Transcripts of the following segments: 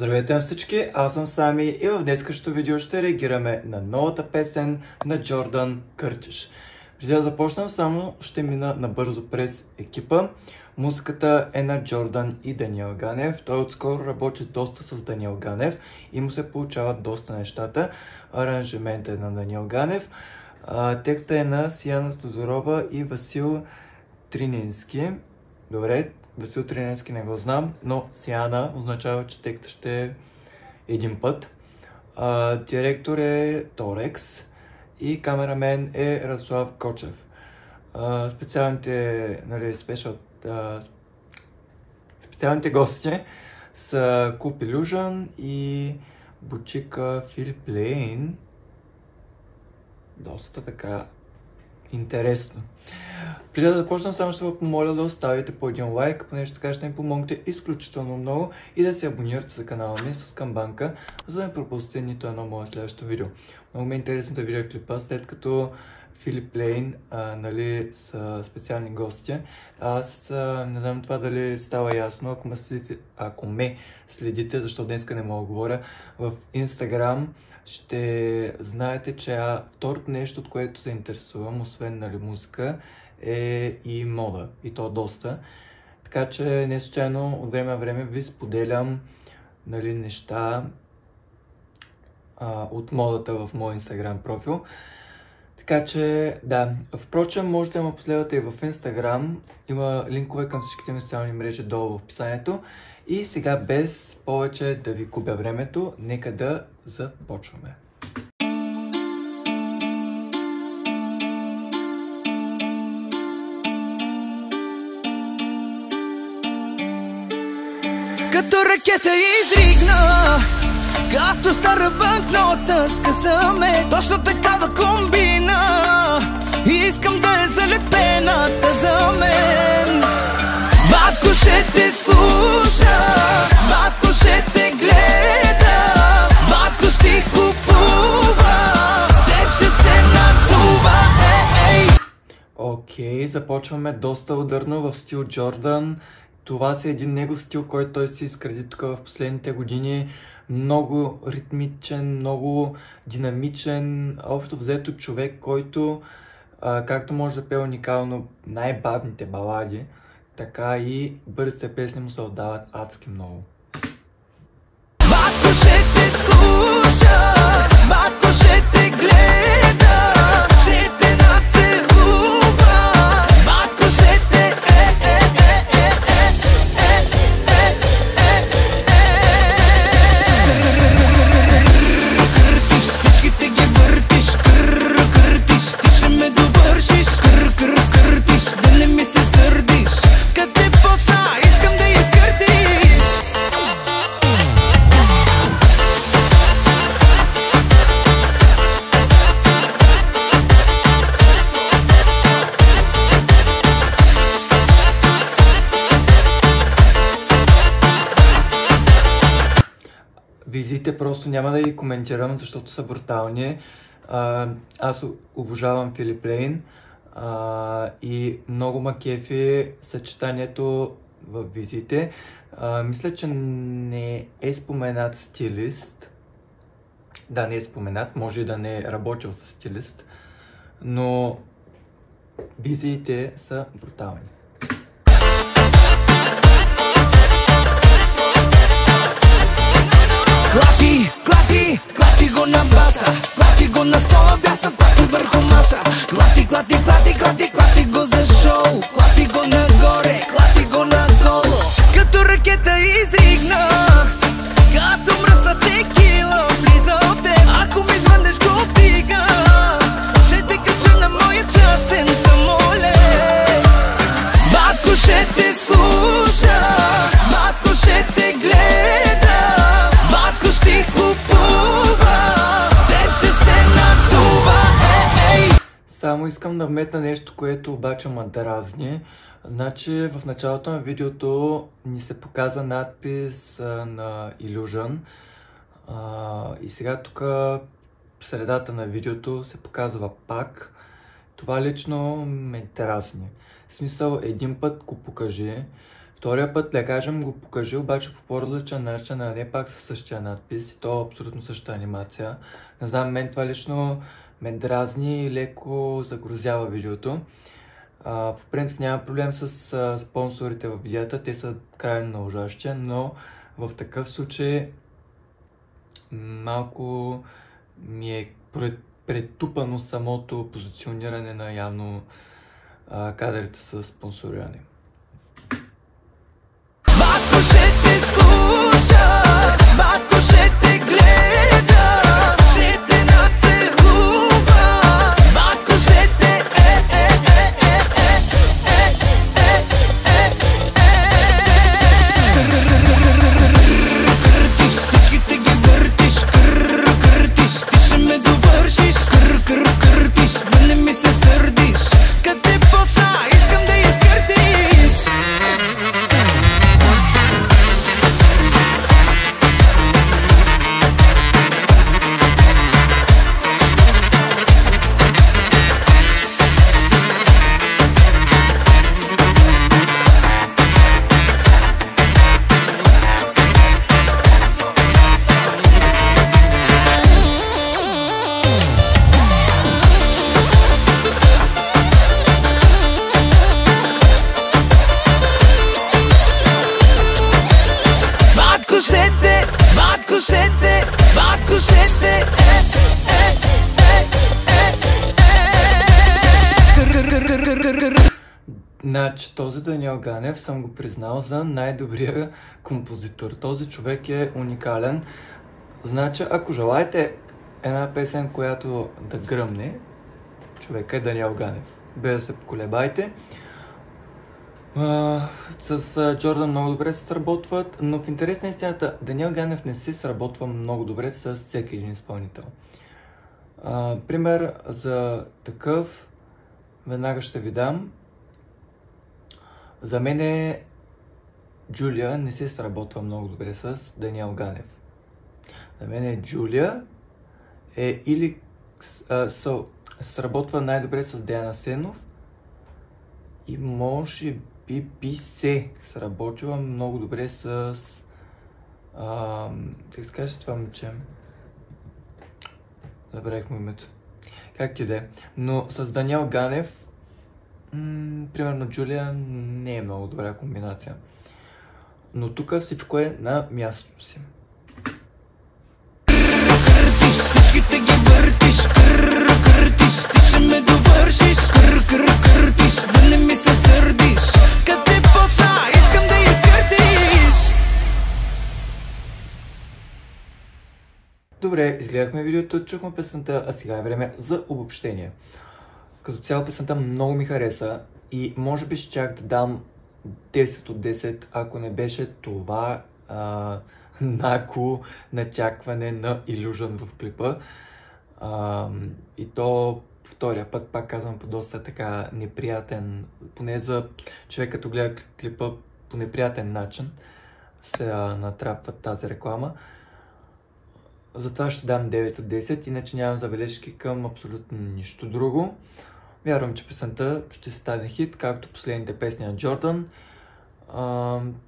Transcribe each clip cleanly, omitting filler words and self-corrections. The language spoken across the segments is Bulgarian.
Здравейте на всички, аз съм Сами и в днескашното видео ще реагираме на новата песен на Джордан Къртиш. Преди да започнем, само ще мина набързо през екипа. Музиката е на Джордан и Даниел Ганев. Той отскоро работи доста с Даниел Ганев и му се получават доста нещата. Аранжиментът е на Даниел Ганев. Текстът е на Сияна Тодорова и Васил Тринински. Добре, Васил Тринински не го знам, но Сияна означава, че текстът ще е един път. Директор е Торекс и камерамен е Радослав Кочев. Специалните гости са Club Illusion и бутика Philip Lane. Доста така интересно. Преди да започнем, само ще ви помоля да оставите по един лайк, понеже така ще ми помогнете изключително много и да се абонирате за канала ми с камбанка, за да не пропустите нито едно мое следващо видео. Много ми е интересно да видя клипа, след като Philip Lane са специални гости. Аз не знам това дали става ясно, ако ме следите, защото днеска не мога да говоря, в Instagram ще знаете, че второто нещо, от което се интересувам, освен музика, е и мода. И то доста. Така че не случайно от време на време ви споделям неща от модата в моя Instagram профил. Така че, да. Впрочем, можете да ме последвате и в Instagram. Има линкове към всичките ми социални мрежи долу в описанието. И сега, без повече да ви губя времето, нека да започваме. Като ракета изригна, както стара банкнота скъсаме, точно такава комбина. Искам да е залепената за мен. Батко ще те слуша, батко ще те гледа, батко ще купува, с теб ще се натува, ей. Окей, започваме доста ударно в стил Джордан. Това е един негов стил, който той си изгради тук в последните години. Много ритмичен, много динамичен, общо взето човек, който както може да пее уникално най-бавните балади, така и бързите песни му се отдават адски много. Батко ще те слуша, батко ще те гледа, ще те нацелува, батко ще те къртиш, всичките ги въртиш, къртиш, ти ще ме довършиш, къртиш, да не ми се сърдиш. Къде почна, искам да изкъртиш. Визите просто няма да ги коментирам, защото са брутални. Аз обожавам Philip Lane и много ма кефи съчетанието в визите. Мисля, че не е споменат стилист. Да, не е споменат, може и да не е работил с стилист, но визиите са брутални. Клати го на баса, клати го на стола, бясна, клати върху маса. Клати го за шоу, клати го нагоре, клати го надолу. Като ракета изригна, като мръсна текила, влиза в теб. Ако ми звънеш го вдига, ще те кача на моя частен самолет. Батко ще те слуша, батко ще те гледа, батко ще купува, с теб ще се натува, ей. Само искам да вметна нещо, което обаче ме дразни. Значи в началото на видеото ни се показа надпис на Illusion и сега тук в средата на видеото се показва пак. Това лично ме дразни. В смисъл, един път го покажи, Втория път, да кажем, го покажи, обаче по по-различен начин, а не пак със същия надпис и то абсолютно същата анимация. Не знам, мен това лично ме дразни и леко загрозява видеото. По принцип няма проблем с спонсорите в видеята, те са крайно належащи, но в такъв случай малко ми е претупано самото позициониране на явно кадрите с спонсориране. Батко ще те слуша, батко ще те гледа, ще те нацелува, батко ще те къртиш, всичките ги въртиш, къртиш, ти ще ме довършиш, къртиш, да не ми се сърдиш, къде почна, искам да изкъртиш. Значи, този Даниел Ганев съм го признал за най-добрия композитор. Този човек е уникален. Значи, ако желаете една песен, която да гръмне, човека е Даниел Ганев. Без да се поколебайте. С Джордан много добре се сработват, но в интерес на истината Даниел Ганев не се сработва много добре с всеки един изпълнител. Пример за такъв веднага ще ви дам. За мен Джулия не се сработва много добре с Даниел Ганев. За мен Джулия е или сработва най-добре с Деян Асенов и може би се сработва много добре с как се каже това момче? Забравих му името. Как ти да е. Но с Даниел Ганев примерно Джулия не е много добра комбинация. Но тук всичко е на мястото си. Къртиш, всичките ги въртиш, къртиш, ти ще ме довършиш, къртиш, да не ми се сърдиш, къде почна, искам да изкъртиш. Добре, изгледахме видеото, чухме песента, а сега е време за обобщение. Като цяло песента много ми хареса и може би щях да дам 10 от 10, ако не беше това нагло начакване на Illusion в клипа. И то втория път, пак казвам, по доста така неприятен, поне за човек като гледа клипа по неприятен начин се натрапва тази реклама. Затова ще дам 9 от 10, иначе нямам забележки към абсолютно нищо друго. Вярвам, че песента ще стане хит, както последните песни на Джордан.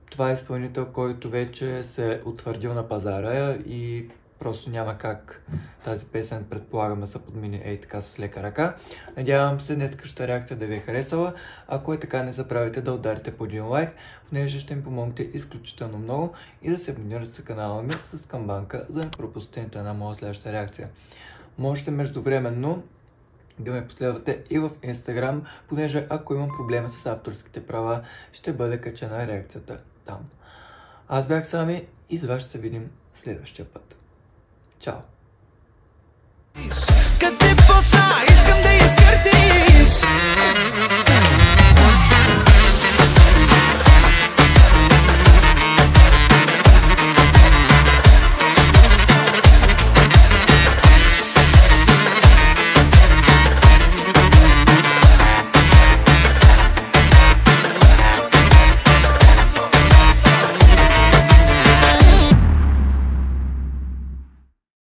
Това е изпълнител, който вече се е утвърдил на пазара и просто няма как тази песен, предполагам, да се подмине ей така с лека ръка. Надявам се днескашната реакция да ви е харесала. Ако е така, не забравяйте да ударите по един лайк, понеже ще ми помогнете изключително много и да се абонирате за канала ми с камбанка, за да не пропуснете нито една моя следваща реакция. Можете междувременно да ме последвате и в Instagram, понеже ако имам проблема с авторските права, ще бъде качена реакцията там. Аз бях Сами и с вас ще се видим следващия път. Чао! Къде почна?